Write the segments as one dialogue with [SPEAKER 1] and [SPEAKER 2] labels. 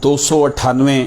[SPEAKER 1] 298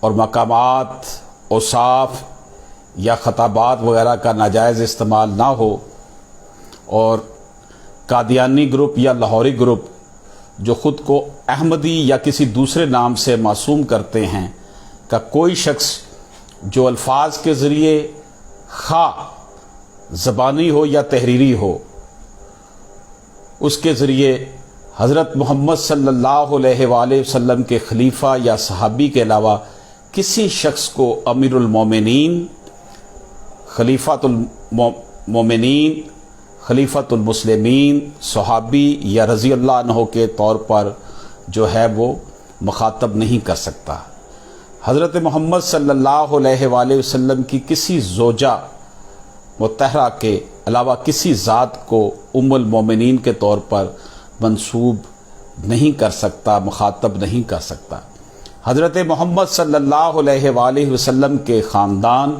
[SPEAKER 1] اور مقامات، اوصاف یا خطابات وغیرہ کا ناجائز استعمال نہ ہو، اور قادیانی گروپ یا لاہوری گروپ جو خود کو احمدی یا کسی دوسرے نام سے معصوم کرتے ہیں کا کوئی شخص جو الفاظ کے ذریعے خواہ زبانی ہو یا تحریری ہو، اس کے ذریعے حضرت محمد صلی اللہ علیہ وآلہ وسلم کے خلیفہ یا صحابی کے علاوہ کسی شخص کو امیر المومنین، خلیفۃ المومنین، خلیفۃ المسلمین، صحابی یا رضی اللہ عنہ کے طور پر جو ہے وہ مخاطب نہیں کر سکتا۔ حضرت محمد صلی اللہ علیہ وآلہ وسلم کی کسی زوجہ مطہرہ کے علاوہ کسی ذات کو ام المومنین کے طور پر منسوب نہیں کر سکتا، مخاطب نہیں کر سکتا۔ حضرت محمد صلی اللہ علیہ وآلہ وسلم کے خاندان،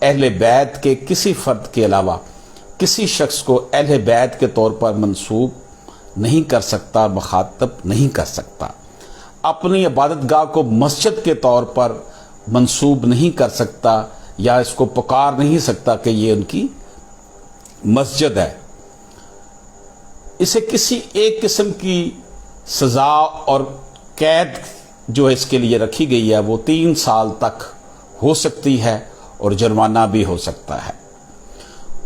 [SPEAKER 1] اہل بیت کے کسی فرد کے علاوہ کسی شخص کو اہل بیت کے طور پر منسوب نہیں کر سکتا، مخاطب نہیں کر سکتا۔ اپنی عبادت گاہ کو مسجد کے طور پر منسوب نہیں کر سکتا یا اس کو پکار نہیں سکتا کہ یہ ان کی مسجد ہے۔ اسے کسی ایک قسم کی سزا اور قید جو اس کے لیے رکھی گئی ہے وہ 3 سال تک ہو سکتی ہے اور جرمانہ بھی ہو سکتا ہے۔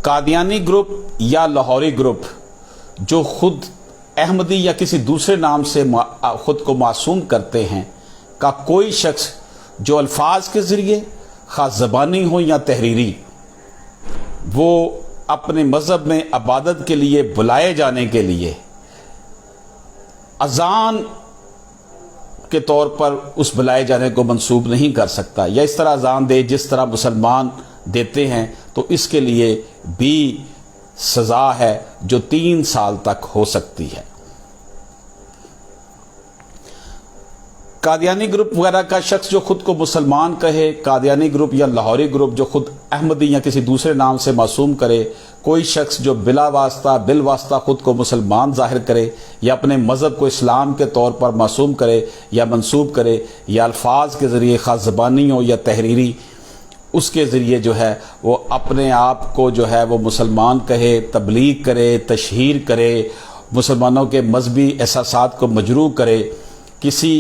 [SPEAKER 1] قادیانی گروپ یا لاہوری گروپ جو خود احمدی یا کسی دوسرے نام سے خود کو معصوم کرتے ہیں کا کوئی شخص جو الفاظ کے ذریعے خاص زبانی ہو یا تحریری، وہ اپنے مذہب میں عبادت کے لیے بلائے جانے کے لیے اذان کے طور پر اس بلائے جانے کو منسوب نہیں کر سکتا، یا اس طرح اذان دے جس طرح مسلمان دیتے ہیں، تو اس کے لیے بھی سزا ہے جو 3 سال تک ہو سکتی ہے۔ قادیانی گروپ وغیرہ کا شخص جو خود کو مسلمان کہے، قادیانی گروپ یا لاہوری گروپ جو خود احمدی یا کسی دوسرے نام سے معصوم کرے، کوئی شخص جو بلا واسطہ بالواسطہ خود کو مسلمان ظاہر کرے یا اپنے مذہب کو اسلام کے طور پر معصوم کرے یا منسوب کرے، یا الفاظ کے ذریعے خاص زبانی ہو یا تحریری، اس کے ذریعے جو ہے وہ اپنے آپ کو جو ہے وہ مسلمان کہے، تبلیغ کرے، تشہیر کرے، مسلمانوں کے مذہبی احساسات کو مجروح کرے، کسی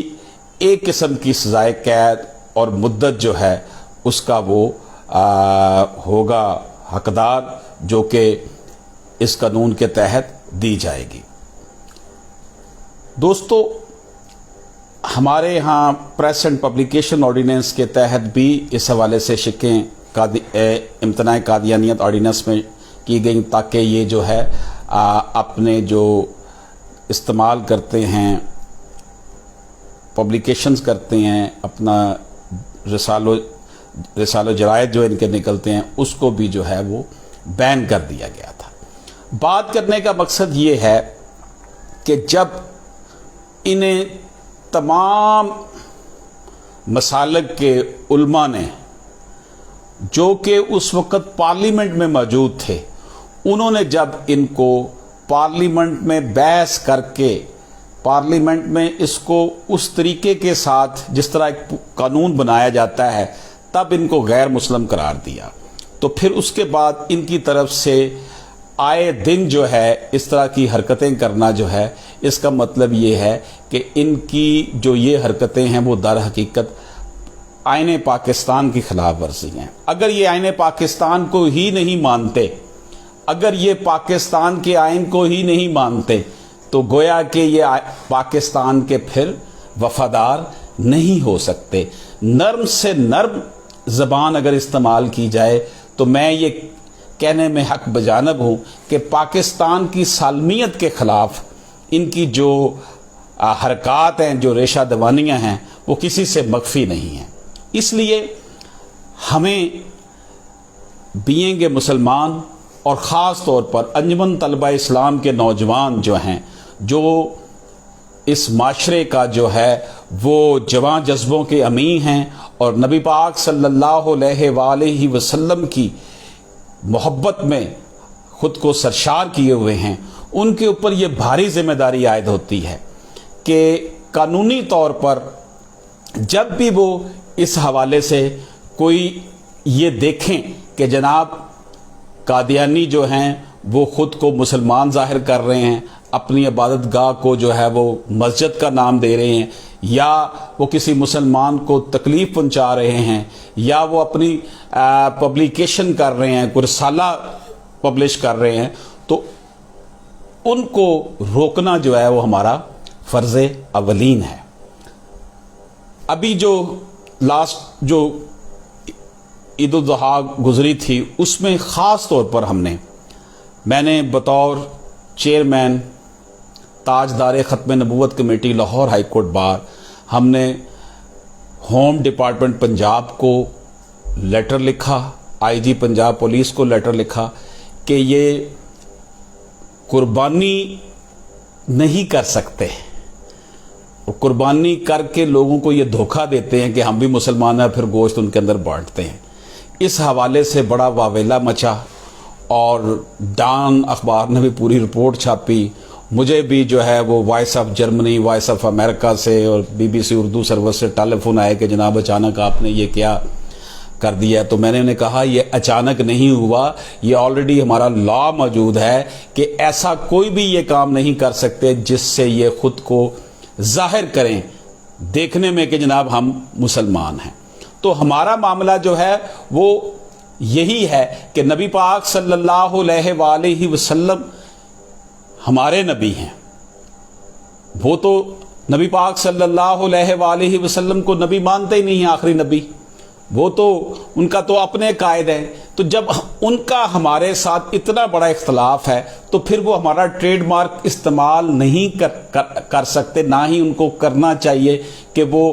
[SPEAKER 1] ایک قسم کی سزائے قید اور مدت جو ہے اس کا وہ ہوگا حقدار، جو کہ اس قانون کے تحت دی جائے گی۔ دوستو، ہمارے ہاں پریس اینڈ پبلیکیشن آرڈیننس کے تحت بھی اس حوالے سے شکیں امتناع قادیانیت آرڈیننس میں کی گئیں، تاکہ یہ جو ہے اپنے جو استعمال کرتے ہیں، پبلیکیشنز کرتے ہیں، اپنا رسالہ جرائد جو ان کے نکلتے ہیں، اس کو بھی جو ہے وہ بین کر دیا گیا تھا۔ بات کرنے کا مقصد یہ ہے کہ جب انہیں تمام مسالک کے علماء نے جو کہ اس وقت پارلیمنٹ میں موجود تھے، انہوں نے جب ان کو پارلیمنٹ میں بحث کر کے پارلیمنٹ میں اس کو اس طریقے کے ساتھ جس طرح ایک قانون بنایا جاتا ہے، تب ان کو غیر مسلم قرار دیا، تو پھر اس کے بعد ان کی طرف سے آئے دن جو ہے اس طرح کی حرکتیں کرنا جو ہے، اس کا مطلب یہ ہے کہ ان کی جو یہ حرکتیں ہیں وہ در حقیقت آئین پاکستان کی خلاف ورزی ہیں۔ اگر یہ آئین پاکستان کو ہی نہیں مانتے، اگر یہ پاکستان کے آئین کو ہی نہیں مانتے، تو گویا کہ یہ پاکستان کے پھر وفادار نہیں ہو سکتے۔ نرم سے نرم زبان اگر استعمال کی جائے تو میں یہ کہنے میں حق بجانب ہوں کہ پاکستان کی سالمیت کے خلاف ان کی جو حرکات ہیں، جو ریشہ دوانیاں ہیں، وہ کسی سے مخفی نہیں ہیں۔ اس لیے ہمیں بینگ مسلمان اور خاص طور پر انجمن طلبہ اسلام کے نوجوان جو ہیں، جو اس معاشرے کا جو ہے وہ جواں جذبوں کے امی ہیں اور نبی پاک صلی اللہ علیہ وآلہ وسلم کی محبت میں خود کو سرشار کیے ہوئے ہیں، ان کے اوپر یہ بھاری ذمہ داری عائد ہوتی ہے کہ قانونی طور پر جب بھی وہ اس حوالے سے کوئی یہ دیکھیں کہ جناب قادیانی جو ہیں وہ خود کو مسلمان ظاہر کر رہے ہیں، اپنی عبادت گاہ کو جو ہے وہ مسجد کا نام دے رہے ہیں، یا وہ کسی مسلمان کو تکلیف پہنچا رہے ہیں، یا وہ اپنی پبلیکیشن کر رہے ہیں، کوئی رسالہ پبلش کر رہے ہیں، تو ان کو روکنا جو ہے وہ ہمارا فرض اولین ہے۔ ابھی جو لاسٹ جو عید الاضحیٰ گزری تھی، اس میں خاص طور پر میں نے بطور چیئرمین تاجدار ختم نبوت committee Lahore high court bar, ہم نے ہوم ڈپارٹمنٹ پنجاب کو لیٹر لکھا، آئی جی پنجاب پولیس کو لیٹر لکھا کہ یہ قربانی نہیں کر سکتے، اور قربانی کر کے لوگوں کو یہ دھوکہ دیتے ہیں کہ ہم بھی مسلمان ہیں، پھر گوشت ان کے اندر بانٹتے ہیں۔ اس حوالے سے بڑا واویلا مچا، اور ڈان اخبار نے بھی پوری رپورٹ چھاپی، مجھے بھی جو ہے وہ voice of Germany, voice of America سے اور B B C Urdu service سے ٹیلی فون آئے کہ جناب اچانک آپ نے یہ کیا کر دیا۔ تو میں نے انہیں کہا یہ اچانک نہیں ہوا، یہ آلریڈی ہمارا لا موجود ہے کہ ایسا کوئی بھی یہ کام نہیں کر سکتے جس سے یہ خود کو ظاہر کریں دیکھنے میں کہ جناب ہم مسلمان ہیں۔ تو ہمارا معاملہ جو ہے وہ یہی ہے کہ نبی پاک صلی اللہ علیہ وآلہ وسلم ہمارے نبی ہیں، وہ تو نبی پاک صلی اللہ علیہ وآلہ وسلم کو نبی مانتے ہی نہیں ہیں، آخری نبی، وہ تو ان کا تو اپنے قائد ہے۔ تو جب ان کا ہمارے ساتھ اتنا بڑا اختلاف ہے تو پھر وہ ہمارا ٹریڈ مارک استعمال نہیں کر سکتے، نہ ہی ان کو کرنا چاہیے کہ وہ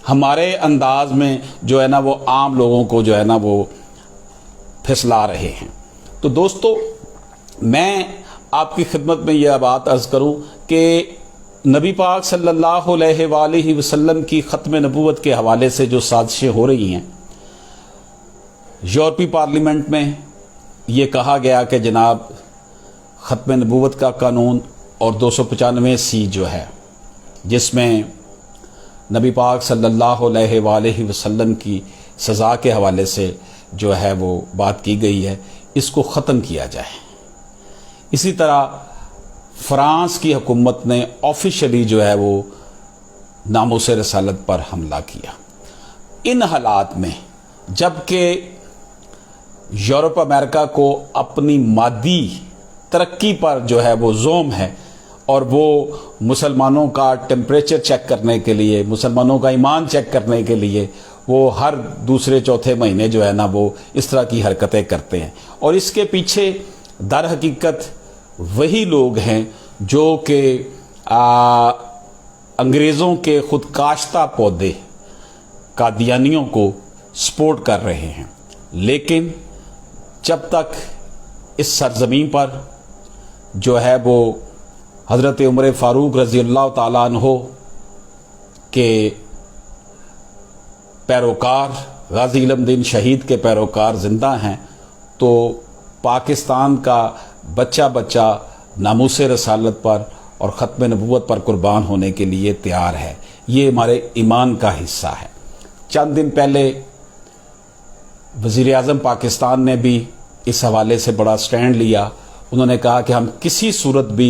[SPEAKER 1] ہمارے انداز میں جو ہے نا وہ عام لوگوں کو جو ہے نا وہ پھسلا رہے ہیں۔ تو دوستو، میں آپ کی خدمت میں یہ بات عرض کروں کہ نبی پاک صلی اللہ علیہ وآلہ وسلم کی ختم نبوت کے حوالے سے جو سازشیں ہو رہی ہیں، یورپی پارلیمنٹ میں یہ کہا گیا کہ جناب ختم نبوت کا قانون اور 295 جو ہے، جس میں نبی پاک صلی اللہ علیہ وآلہ وسلم کی سزا کے حوالے سے جو ہے وہ بات کی گئی ہے، اس کو ختم کیا جائے۔ اسی طرح فرانس کی حکومت نے آفیشلی جو ہے وہ ناموس رسالت پر حملہ کیا۔ ان حالات میں جبکہ یورپ امریکہ کو اپنی مادی ترقی پر جو ہے وہ زوم ہے، اور وہ مسلمانوں کا ٹیمپریچر چیک کرنے کے لیے، مسلمانوں کا ایمان چیک کرنے کے لیے وہ ہر دوسرے چوتھے مہینے جو ہے نا وہ اس طرح کی حرکتیں کرتے ہیں، اور اس کے پیچھے در حقیقت وہی لوگ ہیں جو کہ انگریزوں کے خود کاشتہ پودے قادیانیوں کو سپورٹ کر رہے ہیں۔ لیکن جب تک اس سرزمین پر جو ہے وہ حضرت عمر فاروق رضی اللہ تعالیٰ عنہ کے پیروکار، غازی علم دین شہید کے پیروکار زندہ ہیں، تو پاکستان کا بچہ ناموس رسالت پر اور ختم نبوت پر قربان ہونے کے لیے تیار ہے۔ یہ ہمارے ایمان کا حصہ ہے۔ چند دن پہلے وزیر اعظم پاکستان نے بھی اس حوالے سے بڑا سٹینڈ لیا۔ انہوں نے کہا کہ ہم کسی صورت بھی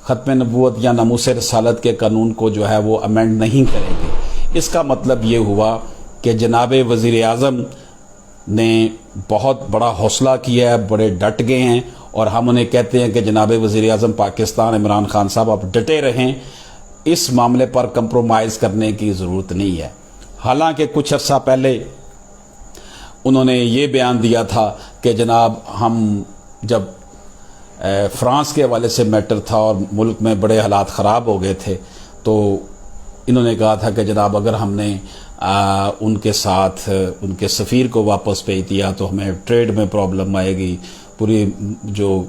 [SPEAKER 1] ختم نبوت یا ناموس رسالت کے قانون کو جو ہے وہ امینڈ نہیں کریں گے۔ اس کا مطلب یہ ہوا کہ جناب وزیر اعظم نے بہت بڑا حوصلہ کیا ہے، بڑے ڈٹ گئے ہیں، اور ہم انہیں کہتے ہیں کہ جناب وزیر اعظم پاکستان عمران خان صاحب آپ ڈٹے رہیں، اس معاملے پر کمپرومائز کرنے کی ضرورت نہیں ہے۔ حالانکہ کچھ عرصہ پہلے انہوں نے یہ بیان دیا تھا کہ جناب ہم جب فرانس کے حوالے سے میٹر تھا اور ملک میں بڑے حالات خراب ہو گئے تھے، تو انہوں نے کہا تھا کہ جناب اگر ہم نے ان کے ساتھ ان کے سفیر کو واپس بھیج دیا تو ہمیں ٹریڈ میں پرابلم آئے گی، پوری جو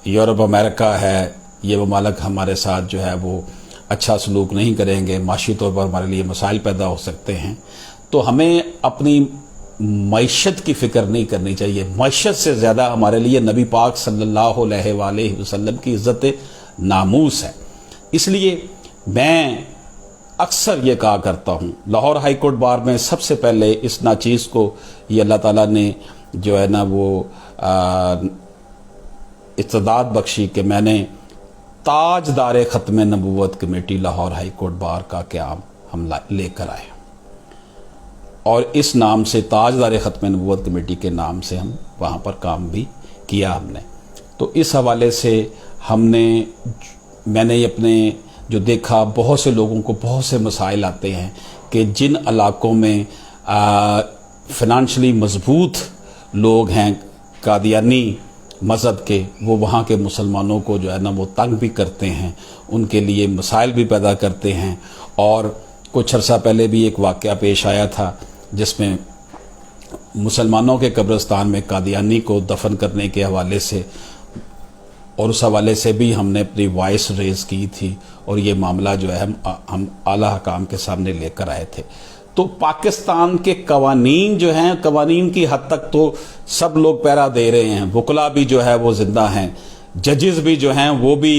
[SPEAKER 1] یورپ امریکہ ہے یہ ممالک ہمارے ساتھ جو ہے وہ اچھا سلوک نہیں کریں گے، معاشی طور پر ہمارے لیے مسائل پیدا ہو سکتے ہیں۔ تو ہمیں اپنی معیشت کی فکر نہیں کرنی چاہیے، معیشت سے زیادہ ہمارے لیے نبی پاک صلی اللہ علیہ وآلہ وسلم کی عزت ناموس ہے۔ اس لیے میں اکثر یہ کہا کرتا ہوں، لاہور ہائی کورٹ بار میں سب سے پہلے اس ناچیز کو یہ اللہ تعالیٰ نے جو ہے نا وہ استعداد بخشی کہ میں نے تاجدار ختم نبوت committee Lahore high court bar کا قیام ہم لے کر آئے، اور اس نام سے تاجدار ختم نبوت کمیٹی کے نام سے ہم وہاں پر کام بھی کیا ہم نے۔ تو اس حوالے سے میں نے اپنے جو دیکھا، بہت سے لوگوں کو بہت سے مسائل آتے ہیں کہ جن علاقوں میں فنانشلی مضبوط لوگ ہیں قادیانی مذہب کے، وہ وہاں کے مسلمانوں کو جو ہے نا وہ تنگ بھی کرتے ہیں، ان کے لیے مسائل بھی پیدا کرتے ہیں۔ اور کچھ عرصہ پہلے بھی ایک واقعہ پیش آیا تھا جس میں مسلمانوں کے قبرستان میں قادیانی کو دفن کرنے کے حوالے سے، اور اس حوالے سے بھی ہم نے اپنی وائس ریز کی تھی، اور یہ معاملہ جو ہے ہم اعلیٰ حکام کے سامنے لے کر آئے تھے۔ تو پاکستان کے قوانین جو ہیں، قوانین کی حد تک تو سب لوگ پیرا دے رہے ہیں، وکلا بھی جو ہے وہ زندہ ہیں، ججز بھی جو ہیں وہ بھی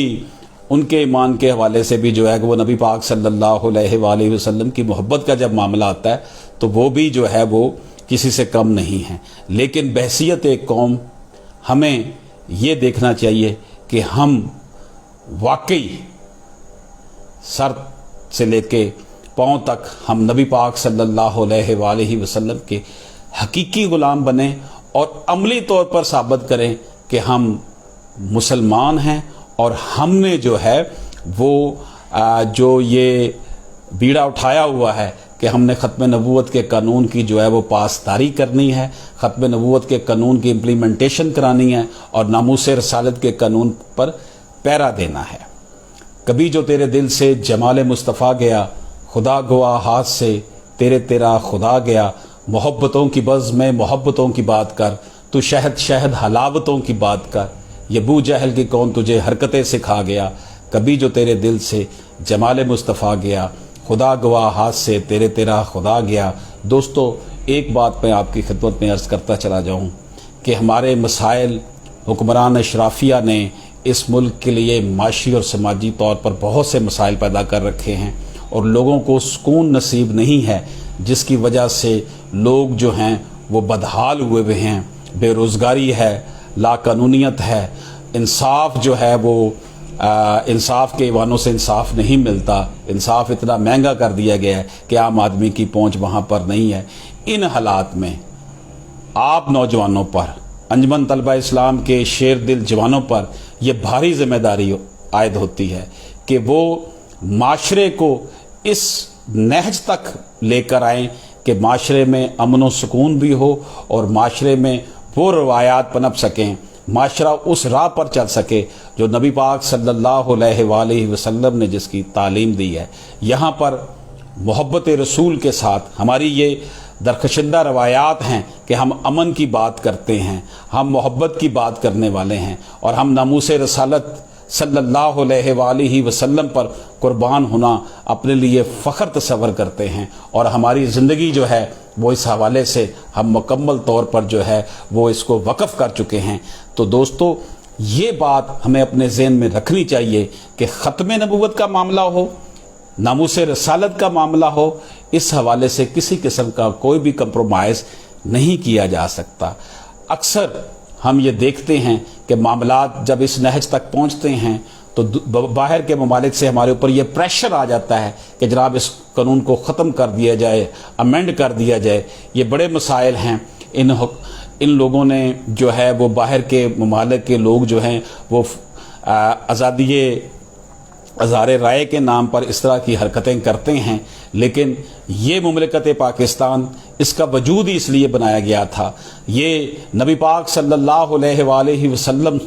[SPEAKER 1] ان کے ایمان کے حوالے سے بھی جو ہے کہ وہ نبی پاک صلی اللہ علیہ وآلہ وسلم کی محبت کا جب معاملہ آتا ہے تو وہ بھی جو ہے وہ کسی سے کم نہیں ہیں۔ لیکن بحیثیت ایک قوم ہمیں یہ دیکھنا چاہیے کہ ہم واقعی سر سے لے کے پاؤں تک ہم نبی پاک صلی اللہ علیہ وآلہ وسلم کے حقیقی غلام بنیں، اور عملی طور پر ثابت کریں کہ ہم مسلمان ہیں، اور ہم نے جو ہے وہ جو یہ بیڑا اٹھایا ہوا ہے کہ ہم نے ختم نبوت کے قانون کی جو ہے وہ پاسداری کرنی ہے، ختم نبوت کے قانون کی امپلیمنٹیشن کرانی ہے، اور ناموس رسالت کے قانون پر پیرا دینا ہے۔ کبھی جو تیرے دل سے جمال مصطفیٰ گیا، خدا گواہ ہاتھ سے تیرا خدا گیا، محبتوں کی بز میں محبتوں کی بات کر، تو شہد شہد حلاوتوں کی بات کر، یہ بو جہل کی کون تجھے حرکتیں سکھا گیا، کبھی جو تیرے دل سے جمال مصطفیٰ گیا، خدا گواہ ہاتھ سے تیرا خدا گیا۔ دوستو، ایک بات میں آپ کی خدمت میں عرض کرتا چلا جاؤں کہ ہمارے مسائل حکمران اشرافیہ نے اس ملک کے لیے معاشی اور سماجی طور پر بہت سے مسائل پیدا کر رکھے ہیں، اور لوگوں کو سکون نصیب نہیں ہے، جس کی وجہ سے لوگ جو ہیں وہ بدحال ہوئے ہیں، بے روزگاری ہے، لا قانونیت ہے، انصاف جو ہے وہ انصاف کے ایوانوں سے انصاف نہیں ملتا، انصاف اتنا مہنگا کر دیا گیا ہے کہ عام آدمی کی پہنچ وہاں پر نہیں ہے۔ ان حالات میں آپ نوجوانوں پر، انجمن طلبہ اسلام کے شیر دل جوانوں پر یہ بھاری ذمہ داری عائد ہوتی ہے کہ وہ معاشرے کو اس نہج تک لے کر آئیں کہ معاشرے میں امن و سکون بھی ہو، اور معاشرے میں وہ روایات پنپ سکیں، معاشرہ اس راہ پر چل سکے جو نبی پاک صلی اللہ علیہ وآلہ وسلم نے جس کی تعلیم دی ہے۔ یہاں پر محبت رسول کے ساتھ ہماری یہ درخشندہ روایات ہیں کہ ہم امن کی بات کرتے ہیں، ہم محبت کی بات کرنے والے ہیں، اور ہم ناموس رسالت صلی اللہ علیہ وآلہ وسلم پر قربان ہونا اپنے لیے فخر تصور کرتے ہیں، اور ہماری زندگی جو ہے وہ اس حوالے سے ہم مکمل طور پر جو ہے وہ اس کو وقف کر چکے ہیں۔ تو دوستو، یہ بات ہمیں اپنے ذہن میں رکھنی چاہیے کہ ختم نبوت کا معاملہ ہو، ناموس رسالت کا معاملہ ہو، اس حوالے سے کسی قسم کا کوئی بھی کمپرومائز نہیں کیا جا سکتا۔ اکثر ہم یہ دیکھتے ہیں کہ معاملات جب اس نہج تک پہنچتے ہیں تو باہر کے ممالک سے ہمارے اوپر یہ پریشر آ جاتا ہے کہ جناب اس قانون کو ختم کر دیا جائے، امینڈ کر دیا جائے۔ یہ بڑے مسائل ہیں، ان لوگوں نے جو ہے وہ باہر کے ممالک کے لوگ جو ہیں وہ آزادی اظہار رائے کے نام پر اس طرح کی حرکتیں کرتے ہیں، لیکن یہ مملکت پاکستان، اس کا وجود ہی اس لیے بنایا گیا تھا۔ یہ نبی پاک صلی اللہ علیہ وآلہ وسلم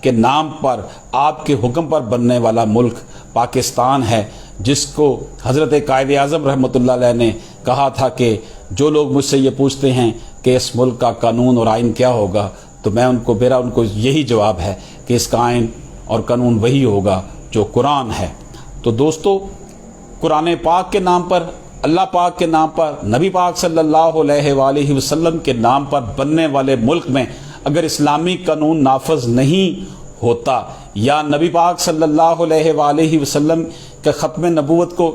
[SPEAKER 1] کے نام پر، آپ کے حکم پر بننے والا ملک پاکستان ہے، جس کو حضرت قائد اعظم رحمۃ اللہ علیہ نے کہا تھا کہ جو لوگ مجھ سے یہ پوچھتے ہیں کہ اس ملک کا قانون اور آئین کیا ہوگا، تو میرا ان کو یہی جواب ہے کہ اس کا آئین اور قانون وہی ہوگا جو قرآن ہے۔ تو دوستو، قرآن پاک کے نام پر، اللہ پاک کے نام پر، نبی پاک صلی اللہ علیہ وآلہ وسلم کے نام پر بننے والے ملک میں اگر اسلامی قانون نافذ نہیں ہوتا، یا نبی پاک صلی اللہ علیہ وآلہ وسلم کے ختم نبوت کو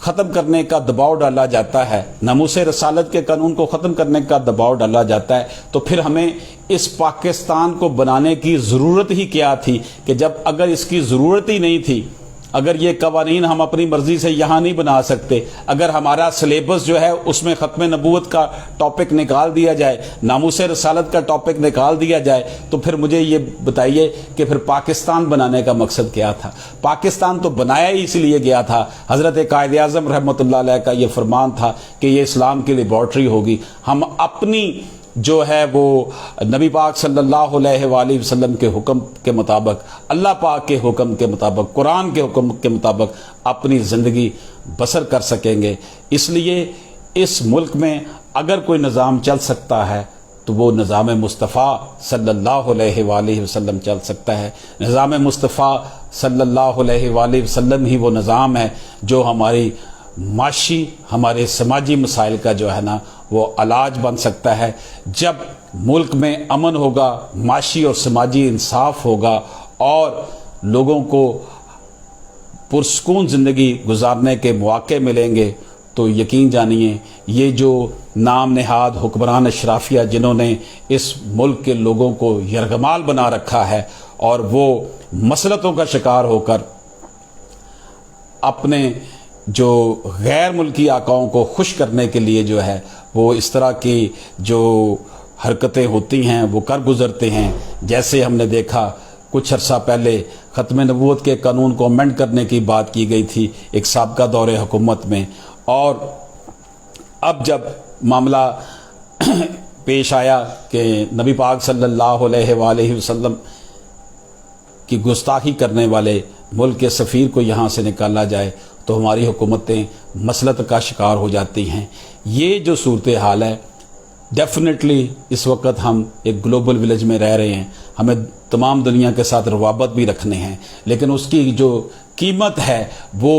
[SPEAKER 1] ختم کرنے کا دباؤ ڈالا جاتا ہے، ناموس رسالت کے قانون کو ختم کرنے کا دباؤ ڈالا جاتا ہے، تو پھر ہمیں اس پاکستان کو بنانے کی ضرورت ہی کیا تھی؟ کہ جب اگر اس کی ضرورت ہی نہیں تھی، اگر یہ قوانین ہم اپنی مرضی سے یہاں نہیں بنا سکتے، اگر ہمارا سلیبس جو ہے اس میں ختم نبوت کا ٹاپک نکال دیا جائے، ناموس رسالت کا ٹاپک نکال دیا جائے، تو پھر مجھے یہ بتائیے کہ پھر پاکستان بنانے کا مقصد کیا تھا؟ پاکستان تو بنایا ہی اس لیے گیا تھا، حضرت قائد اعظم رحمۃ اللہ علیہ کا یہ فرمان تھا کہ یہ اسلام کی لیبارٹری ہوگی۔ ہم اپنی جو ہے وہ نبی پاک صلی اللہ علیہ وآلہ وسلم کے حکم کے مطابق، اللہ پاک کے حکم کے مطابق، قرآن کے حکم کے مطابق اپنی زندگی بسر کر سکیں گے۔ اس لیے اس ملک میں اگر کوئی نظام چل سکتا ہے تو وہ نظام مصطفیٰ صلی اللہ علیہ وآلہ وسلم چل سکتا ہے۔ نظام مصطفیٰ صلی اللہ علیہ وآلہ وسلم ہی وہ نظام ہے جو ہماری معاشی، ہمارے سماجی مسائل کا جو ہے نا وہ علاج بن سکتا ہے۔ جب ملک میں امن ہوگا، معاشی اور سماجی انصاف ہوگا اور لوگوں کو پرسکون زندگی گزارنے کے مواقع ملیں گے، تو یقین جانیے یہ جو نام نہاد حکمران اشرافیہ جنہوں نے اس ملک کے لوگوں کو یرغمال بنا رکھا ہے اور وہ مسلطوں کا شکار ہو کر اپنے جو غیر ملکی آقاؤں کو خوش کرنے کے لیے جو ہے وہ اس طرح کی جو حرکتیں ہوتی ہیں وہ کر گزرتے ہیں۔ جیسے ہم نے دیکھا کچھ عرصہ پہلے ختم نبوت کے قانون کو امینڈ کرنے کی بات کی گئی تھی ایک سابقہ دور حکومت میں، اور اب جب معاملہ پیش آیا کہ نبی پاک صلی اللہ علیہ وآلہ وسلم کی گستاخی کرنے والے ملک کے سفیر کو یہاں سے نکالا جائے تو ہماری حکومتیں مسلط کا شکار ہو جاتی ہیں۔ یہ جو صورتحال ہے ڈیفینیٹلی اس وقت ہم ایک گلوبل ولیج میں رہ رہے ہیں، ہمیں تمام دنیا کے ساتھ روابط بھی رکھنے ہیں، لیکن اس کی جو قیمت ہے وہ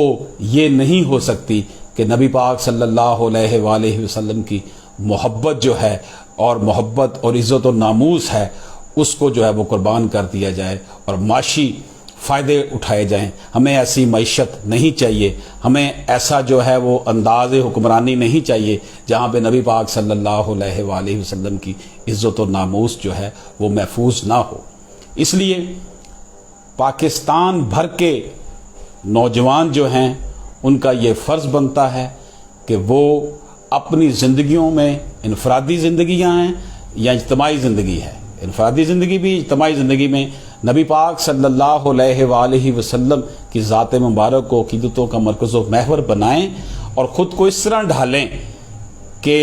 [SPEAKER 1] یہ نہیں ہو سکتی کہ نبی پاک صلی اللہ علیہ وآلہ وسلم کی محبت جو ہے اور محبت اور عزت و ناموس ہے اس کو جو ہے وہ قربان کر دیا جائے اور معاشی فائدے اٹھائے جائیں۔ ہمیں ایسی معیشت نہیں چاہیے، ہمیں ایسا جو ہے وہ انداز حکمرانی نہیں چاہیے جہاں پہ نبی پاک صلی اللہ علیہ وآلہ وسلم کی عزت و ناموس جو ہے وہ محفوظ نہ ہو۔ اس لیے پاکستان بھر کے نوجوان جو ہیں ان کا یہ فرض بنتا ہے کہ وہ اپنی زندگیوں میں انفرادی زندگیاں ہیں یا اجتماعی زندگی ہے، انفرادی زندگی بھی اجتماعی زندگی میں نبی پاک صلی اللہ علیہ وآلہ وسلم کی ذات مبارک کو عقیدتوں کا مرکز و محور بنائیں اور خود کو اس طرح ڈھالیں کہ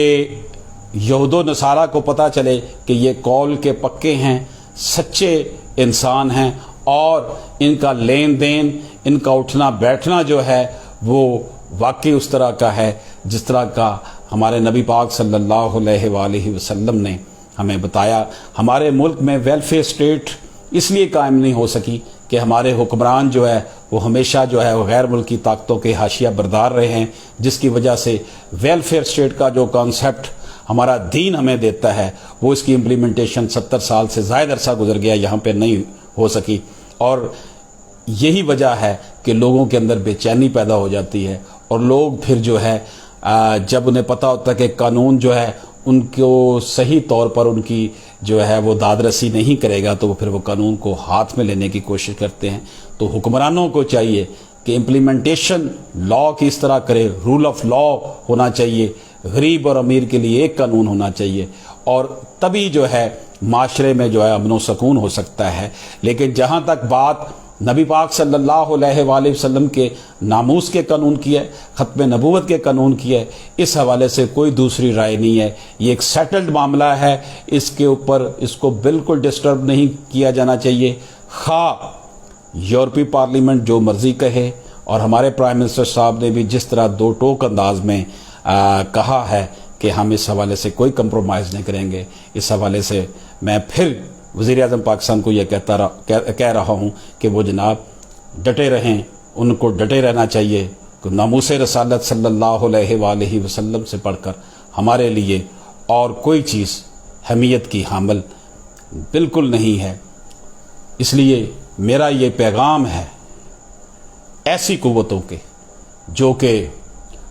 [SPEAKER 1] یہود و نصارہ کو پتہ چلے کہ یہ قول کے پکے ہیں، سچے انسان ہیں اور ان کا لین دین، ان کا اٹھنا بیٹھنا جو ہے وہ واقعی اس طرح کا ہے جس طرح کا ہمارے نبی پاک صلی اللہ علیہ وآلہ وسلم نے ہمیں بتایا۔ ہمارے ملک میں ویلفیئر اسٹیٹ اس لیے قائم نہیں ہو سکی کہ ہمارے حکمران جو ہے وہ ہمیشہ جو ہے وہ غیر ملکی طاقتوں کے حاشیہ بردار رہے ہیں، جس کی وجہ سے ویلفیئر اسٹیٹ کا جو کانسیپٹ ہمارا دین ہمیں دیتا ہے وہ اس کی امپلیمنٹیشن 70 سال سے زائد عرصہ گزر گیا، یہاں پہ نہیں ہو سکی، اور یہی وجہ ہے کہ لوگوں کے اندر بے چینی پیدا ہو جاتی ہے اور لوگ پھر جو ہے جب انہیں پتہ ہوتا ہے کہ قانون جو ہے ان کو صحیح طور پر ان کی جو ہے وہ داد رسی نہیں کرے گا تو وہ پھر وہ قانون کو ہاتھ میں لینے کی کوشش کرتے ہیں۔ تو حکمرانوں کو چاہیے کہ امپلیمنٹیشن لا کی اس طرح کرے، رول آف لا ہونا چاہیے، غریب اور امیر کے لیے ایک قانون ہونا چاہیے، اور تبھی جو ہے معاشرے میں جو ہے امن و سکون ہو سکتا ہے۔ لیکن جہاں تک بات نبی پاک صلی اللہ علیہ وآلہ وسلم کے ناموس کے قانون کی ہے، ختم نبوت کے قانون کی ہے، اس حوالے سے کوئی دوسری رائے نہیں ہے۔ یہ ایک سیٹلڈ معاملہ ہے، اس کے اوپر اس کو بالکل ڈسٹرب نہیں کیا جانا چاہیے، خواہ یورپی پارلیمنٹ جو مرضی کہے، اور ہمارے پرائم منسٹر صاحب نے بھی جس طرح دو ٹوک انداز میں کہا ہے کہ ہم اس حوالے سے کوئی کمپرومائز نہیں کریں گے۔ اس حوالے سے میں پھر وزیر اعظم پاکستان کو یہ کہہ رہا ہوں کہ وہ جناب ڈٹے رہیں، ان کو ڈٹے رہنا چاہیے کہ ناموس رسالت صلی اللہ علیہ وآلہ وسلم سے پڑھ کر ہمارے لیے اور کوئی چیز اہمیت کی حامل بالکل نہیں ہے۔ اس لیے میرا یہ پیغام ہے ایسی قوتوں کے جو کہ